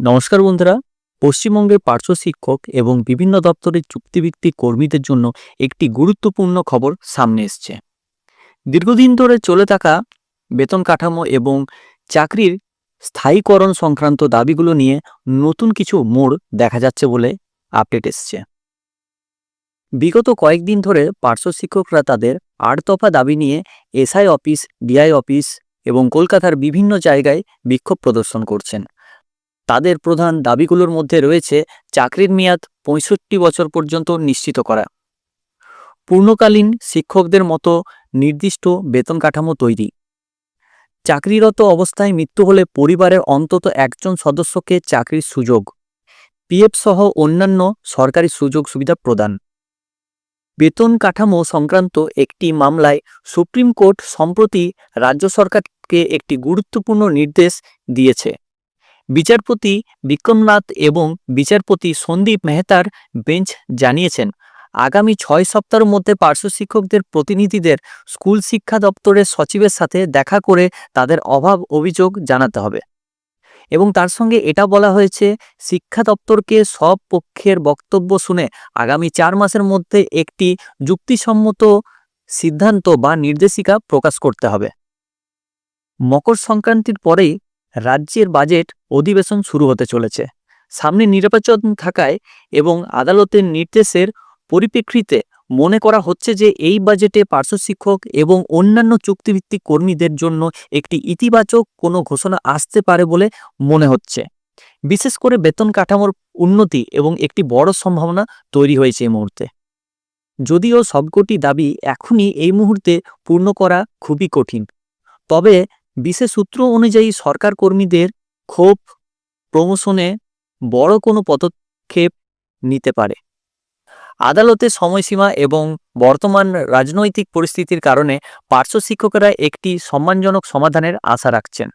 নমস্কার বন্ধুরা। পশ্চিমবঙ্গের পার্শ্ব শিক্ষক এবং বিভিন্ন দপ্তরের চুক্তিভিত্তিক কর্মীদের জন্য একটি গুরুত্বপূর্ণ খবর সামনে এসছে। দীর্ঘদিন ধরে চলে থাকা বেতন কাঠামো এবং চাকরির স্থায়ীকরণ সংক্রান্ত দাবিগুলো নিয়ে নতুন কিছু মোড় দেখা যাচ্ছে বলে আপডেট এসছে। বিগত কয়েকদিন ধরে পার্শ্ব শিক্ষকরা তাদের ৮ দফা দাবি নিয়ে এসআই অফিস, ডিআই অফিস এবং কলকাতার বিভিন্ন জায়গায় বিক্ষোভ প্রদর্শন করছেন। তাদের প্রধান দাবিগুলোর মধ্যে রয়েছে চাকরির মেয়াদ ৬৫ বছর পর্যন্ত নিশ্চিত করা, পূর্ণকালীন শিক্ষকদের মতো নির্দিষ্ট বেতন কাঠামো তৈরি, চাকরিরত অবস্থায় মৃত্যু হলে পরিবারের অন্তত একজন সদস্যকে চাকরির সুযোগ, পিএফ সহ অন্যান্য সরকারি সুযোগ সুবিধা প্রদান। বেতন কাঠামো সংক্রান্ত একটি মামলায় সুপ্রিম কোর্ট সম্প্রতি রাজ্য সরকারকে একটি গুরুত্বপূর্ণ নির্দেশ দিয়েছে। বিচারপতি বিক্রমনাথ এবং বিচারপতি সন্দীপ মেহতার বেঞ্চ জানিয়েছেন, আগামী ৬ সপ্তাহের মধ্যে পার্শ্ব শিক্ষকদের প্রতিনিধিদের স্কুল শিক্ষা দপ্তরের সচিবের সাথে দেখা করে তাদের অভাব অভিযোগ জানাতে হবে। এবং তার সঙ্গে এটা বলা হয়েছে, শিক্ষা দপ্তরকে সব পক্ষের বক্তব্য শুনে আগামী ৪ মাসের মধ্যে একটি যুক্তিসম্মত সিদ্ধান্ত বা নির্দেশিকা প্রকাশ করতে হবে। মকর সংক্রান্তির পরেই রাজ্যের বাজেট অধিবেশন শুরু হতে চলেছে। সামনে নির্বাচন থাকায় এবং আদালতের নির্দেশের পরিপ্রেক্ষিতে মনে করা হচ্ছে যে এই বাজেটে পার্শ্ব শিক্ষক এবং অন্যান্য চুক্তিভিত্তিক কর্মীদের জন্য একটি ইতিবাচক কোনো ঘোষণা আসতে পারে বলে মনে হচ্ছে। বিশেষ করে বেতন কাঠামোর উন্নতি এবং একটি বড় সম্ভাবনা তৈরি হয়েছে এই মুহূর্তে। যদিও সবকটি দাবি এখনই এই মুহূর্তে পূর্ণ করা খুবই কঠিন, তবে বিশেষ সূত্র অনুযায়ী সরকার কর্মীদের ক্ষোভ প্রমোশনে বড় কোনো পদক্ষেপ নিতে পারে। আদালতের সময়সীমা এবং বর্তমান রাজনৈতিক পরিস্থিতির কারণে পার্শ্ব শিক্ষকেরা একটি সম্মানজনক সমাধানের আশা রাখছেন।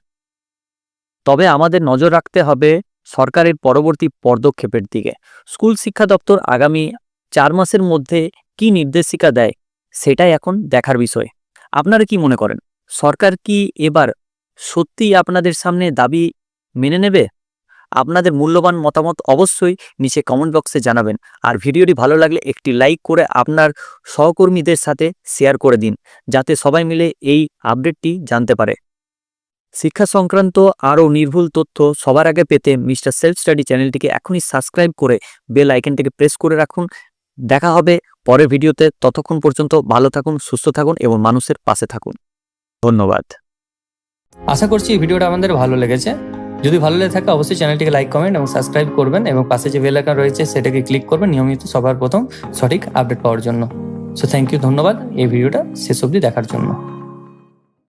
তবে আমাদের নজর রাখতে হবে সরকারের পরবর্তী পদক্ষেপের দিকে। স্কুল শিক্ষা দপ্তর আগামী ৪ মাসের মধ্যে কি নির্দেশিকা দেয় সেটাই এখন দেখার বিষয়। আপনারা কি মনে করেন, সরকার কি এবার সত্যিই আপনাদের সামনে দাবি মেনে নেবে? আপনাদের মূল্যবান মতামত অবশ্যই নিচে কমেন্ট বক্সে জানাবেন। আর ভিডিওটি ভালো লাগলে একটি লাইক করে আপনার সহকর্মীদের সাথে শেয়ার করে দিন, যাতে সবাই মিলে এই আপডেটটি জানতে পারে। শিক্ষা সংক্রান্ত আরও নির্ভুল তথ্য সবার আগে পেতে মিস্টার সেলফ স্টাডি চ্যানেলটিকে এখনই সাবস্ক্রাইব করে বেল আইকনটিকে প্রেস করে রাখুন। দেখা হবে পরের ভিডিওতে। ততক্ষণ পর্যন্ত ভালো থাকুন, সুস্থ থাকুন এবং মানুষের পাশে থাকুন। ধন্যবাদ। আশা করছি এই ভিডিওটা আমাদের ভালো লেগেছে। যদি ভালো লেগে থাকে অবশ্যই চ্যানেলটিকে লাইক, কমেন্ট এবং সাবস্ক্রাইব করবেন এবং পাশে যে বেল আইকন রয়েছে সেটাকে ক্লিক করবেন নিয়মিত সবার প্রথম সঠিক আপডেট পাওয়ার জন্য। সো থ্যাংক ইউ, ধন্যবাদ এই ভিডিওটা শেষ অবধি দেখার জন্য।